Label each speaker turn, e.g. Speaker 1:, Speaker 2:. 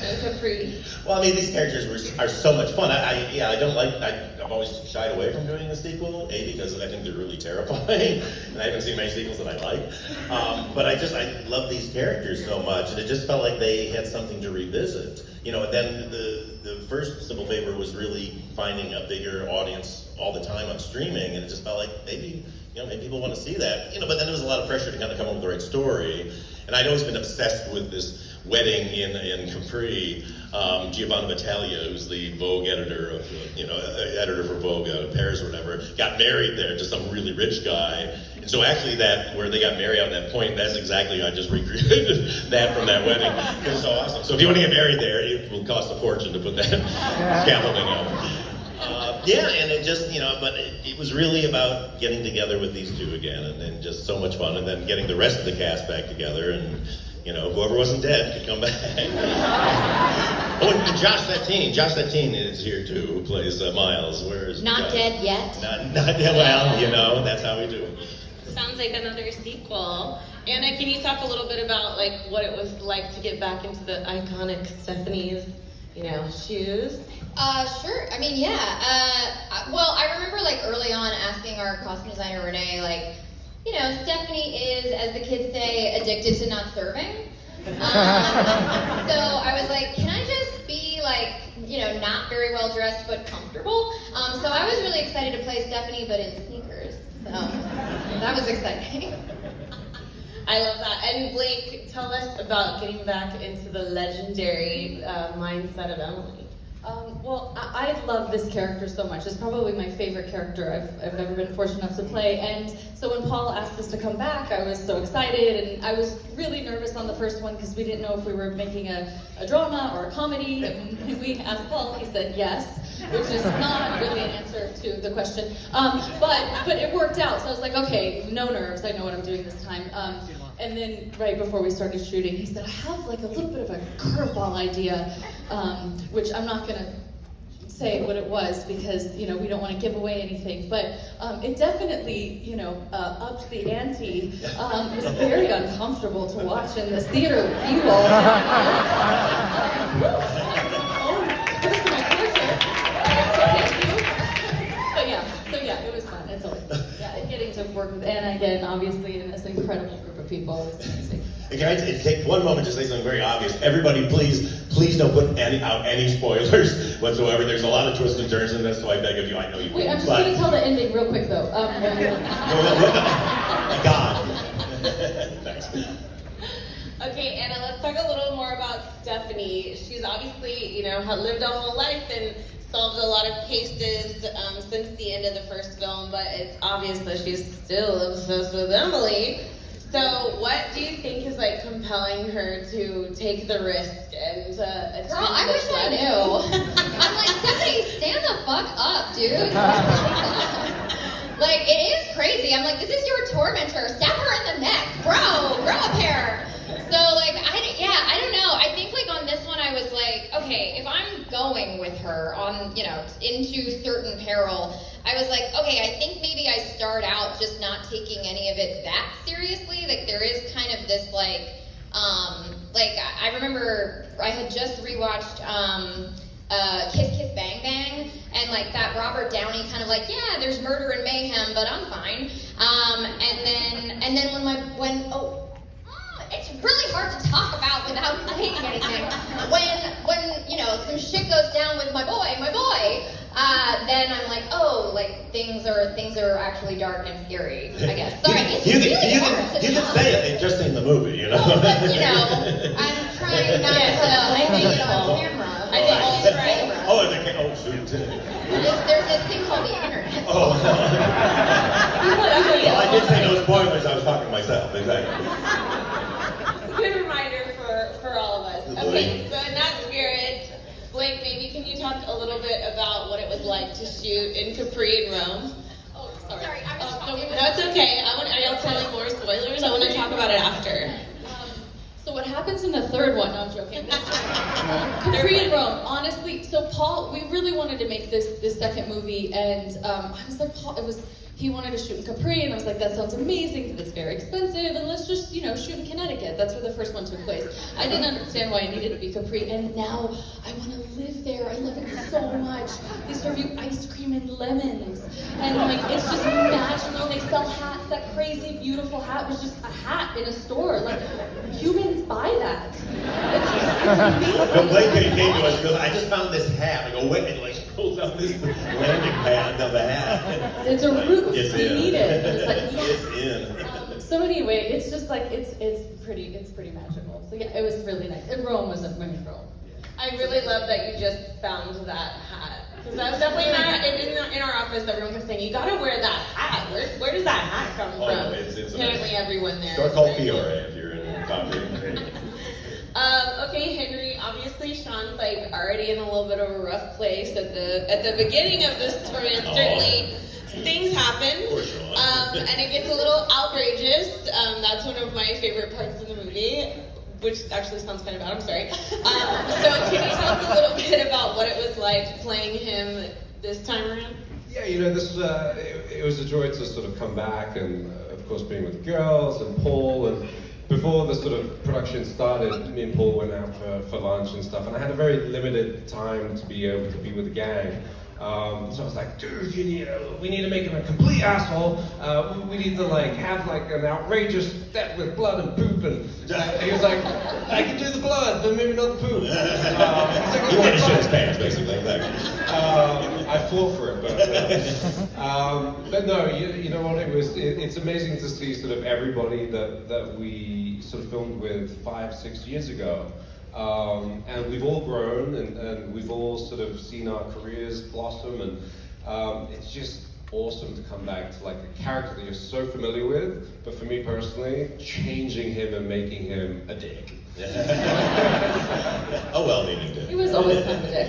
Speaker 1: and Capri?
Speaker 2: Well, I mean, these characters are so much fun. I've always shied away from doing a sequel, because I think they're really terrifying, and I haven't seen many sequels that I like. But I love these characters so much, and it just felt like they had something to revisit. And then the first Simple Favor was really finding a bigger audience all the time on streaming, and it just felt like maybe people want to see that. But then there was a lot of pressure to kind of come up with the right story, and I'd always been obsessed with this wedding in Capri. Giovanna Battaglia, who's the Vogue editor of, editor for Vogue out of Paris or whatever, got married there to some really rich guy. And so actually where they got married on that point, that's exactly, I just recreated that from that wedding. It was so awesome. So if you want to get married there, it will cost a fortune to put that scaffolding up. And it just, but it was really about getting together with these two again, and just so much fun, and then getting the rest of the cast back together, and whoever wasn't dead could come back. Oh, and Josh Sateen is here too, who plays Miles. Where's
Speaker 3: not dead yet?
Speaker 2: Not dead. Well, that's how we do it.
Speaker 1: Sounds like another sequel. Anna, can you talk a little bit about what it was like to get back into the iconic Stephanie's, shoes?
Speaker 3: Sure. I mean, yeah. Well, I remember early on asking our costume designer Renee, Stephanie is, as the kids say, addicted to not serving. So I was like, can I just be not very well dressed but comfortable? So I was really excited to play Stephanie, but in sneakers. So that was exciting.
Speaker 1: I love that. And Blake, tell us about getting back into the legendary mindset of Emily.
Speaker 4: Well, I love this character so much. It's probably my favorite character I've ever been fortunate enough to play. And so when Paul asked us to come back, I was so excited. And I was really nervous on the first one because we didn't know if we were making a drama or a comedy. And when we asked Paul, he said yes, which is not really an answer to the question. But it worked out. So I was like, okay, no nerves. I know what I'm doing this time. And then right before we started shooting, he said, I have a little bit of a curveball idea, which I'm not going to say what it was because, we don't want to give away anything. But it definitely, upped the ante. It was very uncomfortable to watch in this theater with people. So it was fun. It's always fun. Yeah, and getting to work with Anna again, obviously, in this incredible group of people is amazing.
Speaker 2: Can I take one moment to say something very obvious? Everybody, please don't put out any spoilers whatsoever. There's a lot of twists and turns in this, so I beg of you. I know you.
Speaker 4: Wait, I'm just going to tell the ending real quick, though.
Speaker 2: God. Thanks.
Speaker 1: Okay, Anna, let's talk a little more about Stephanie. She's obviously, lived a whole life and solved a lot of cases since the end of the first film, but it's obvious that she's still obsessed with Emily. So what do you think is compelling her to take the risk and
Speaker 3: Girl, I wish I knew. I'm like, Stephanie, stand the fuck up, dude. It is crazy. I'm like, this is your tormentor. Stab her in the neck. Bro, grow a pair. So I don't know. I think on this one I was like, okay, if I'm going with her on, into certain peril, I was like, okay, I think maybe I start out just not taking any of it that seriously. There is kind of this I remember I had just rewatched Kiss Kiss Bang Bang, and that Robert Downey kind of yeah, there's murder and mayhem, but I'm fine. And then when it's really hard to talk about without saying anything. When some shit goes down with my boy, then I'm like, oh, things are actually dark and scary, I guess. Sorry, it's really hard to
Speaker 2: You can say it just in the movie,
Speaker 3: Well, but, I'm trying not to say it on camera.
Speaker 1: I think she's right.
Speaker 2: Oh, shoot.
Speaker 3: There's this thing called the internet.
Speaker 2: Oh, no. Well, I did say no spoilers, I was talking to myself, exactly.
Speaker 1: Good reminder for all of us. Okay, so in that spirit, Blake, maybe can you talk a little bit about what it was like to shoot in Capri in Rome?
Speaker 3: Oh, sorry, I was
Speaker 1: no, it's okay. Are y'all telling more spoilers? I want to talk about it after.
Speaker 4: So what happens in the third one? No, I'm joking. Capri and Rome. Honestly, so Paul, we really wanted to make this second movie, and I was like, Paul, it was he wanted to shoot in Capri, and I was like, that sounds amazing, but it's very expensive, and let's just, you know, shoot in Connecticut. That's where the first one took place. I didn't understand why it needed to be Capri, and now I want to live there. I love it so much. They serve you ice cream and lemons, and like, it's just magical. They sell hats. That crazy, beautiful hat was just a hat in a store. Like, humans buy that. It's
Speaker 2: But Blake
Speaker 4: amazing.
Speaker 2: came to us and goes, I just found this hat. I go, wait, and like pulls out this landing pad of a hat.
Speaker 4: It's a roof.
Speaker 2: It's
Speaker 4: We
Speaker 2: in.
Speaker 4: need it. And it's like, yes.
Speaker 2: It's in.
Speaker 4: So anyway, it's just like it's pretty magical. So yeah, it was really nice. And Rome was a women's Rome.
Speaker 1: I really love that you just found that hat. Because that was definitely not in our office. Everyone kept saying, you gotta wear that hat. Where does that hat come
Speaker 2: Oh,
Speaker 1: from?
Speaker 2: it's
Speaker 1: Apparently everyone there.
Speaker 2: Store
Speaker 1: is
Speaker 2: called
Speaker 1: very
Speaker 2: Fiore
Speaker 1: cool.
Speaker 2: if you're in coffee.
Speaker 1: Okay, Henry. Obviously, Sean's like already in a little bit of a rough place at the beginning of this story, and certainly things happen.
Speaker 2: Poor Sean.
Speaker 1: And it gets a little outrageous. That's one of my favorite parts of the movie, which actually sounds kind of bad. I'm sorry. So, can you tell us a little bit about what it was like playing him this time around?
Speaker 5: Yeah, you know, this it was a joy to sort of come back, and of course being with the girls and Paul, and before the sort of production started, me and Paul went out for lunch and stuff, and I had a very limited time to be able to be with the gang. So I was like, dude, we need to make him a complete asshole. We need to like have like an outrageous death with blood and poop. And he was like, I can do the blood, but maybe not the poop. He's like,
Speaker 2: You
Speaker 5: "Okay,
Speaker 2: want to shit his
Speaker 5: fine."
Speaker 2: pants, basically.
Speaker 5: I fought for it, but no, you know what? It's amazing to see sort of everybody that we sort of filmed with 5-6 years ago. And we've all grown, and we've all sort of seen our careers blossom, and it's just awesome to come back to like a character that you're so familiar with, but for me personally, changing him and making him a dick.
Speaker 2: A well-meaning dick.
Speaker 4: He was always kind of a dick.